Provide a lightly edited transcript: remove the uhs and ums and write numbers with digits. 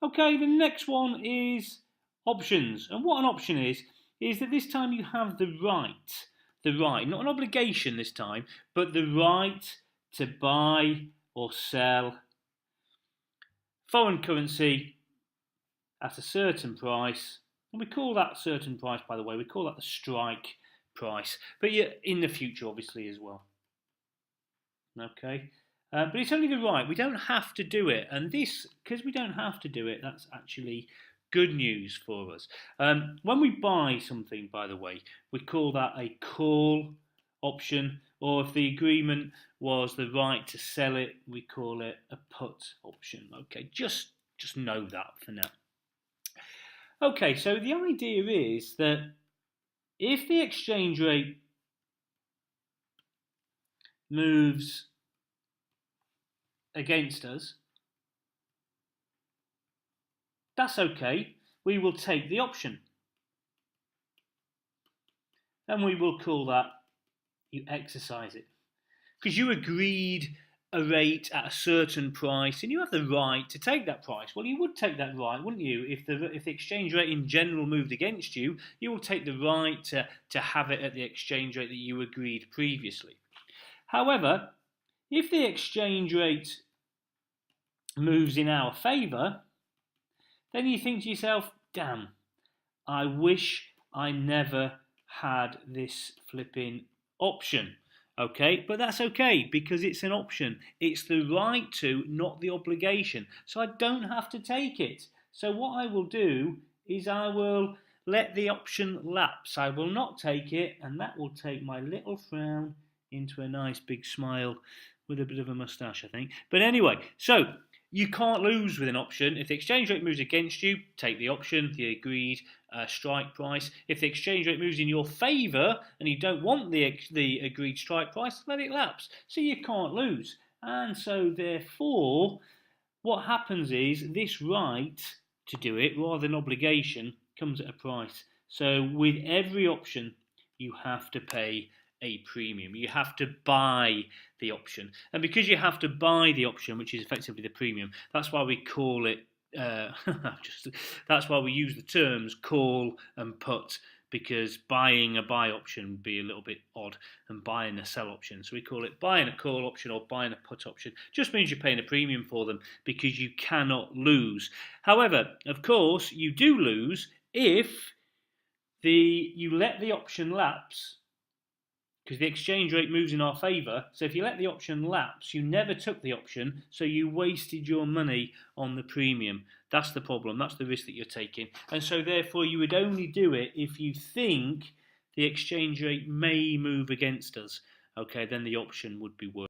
Okay, the next one is options. And what an option is that this time you have the right, not an obligation this time, but the right to buy or sell foreign currency at a certain price. And we call that certain price, by the way, we call that the strike price. But yeah, in the future, obviously, as well. Okay. But it's only the right. We don't have to do it. And this, because we don't have to do it, that's actually good news for us. When we buy something, by the way, we call that a call option. Or if the agreement was the right to sell it, we call it a put option. Okay, just know that for now. Okay, so the idea is that if the exchange rate moves against us, that's okay. We will take the option. And we will call that you exercise it. Because you agreed a rate at a certain price and you have the right to take that price. Well, you would take that right, wouldn't you? If the exchange rate in general moved against you, you will take the right to have it at the exchange rate that you agreed previously. However, if the exchange rate moves in our favour, then you think to yourself, damn, I wish I never had this flipping option. Okay, but that's okay because it's an option. It's the right to, not the obligation. So I don't have to take it. So what I will do is I will let the option lapse. I will not take it, and that will take my little frown into a nice big smile with a bit of a moustache, I think. But anyway, so you can't lose with an option. If the exchange rate moves against you, take the option, the agreed strike price. If the exchange rate moves in your favour and you don't want the agreed strike price, let it lapse. So you can't lose. And so therefore, what happens is this right to do it, rather than obligation, comes at a price. So with every option, you have to pay a premium. You have to buy the option. And because you have to buy the option, which is effectively the premium, that's why we call it, that's why we use the terms call and put, because buying a buy option would be a little bit odd and buying a sell option. So we call it buying a call option or buying a put option. Just means you're paying a premium for them because you cannot lose. However, of course, you do lose if you let the option lapse, because the exchange rate moves in our favour. So if you let the option lapse, you never took the option, so you wasted your money on the premium. That's the problem. That's the risk that you're taking. And so therefore you would only do it if you think the exchange rate may move against us. Okay, then the option would be worth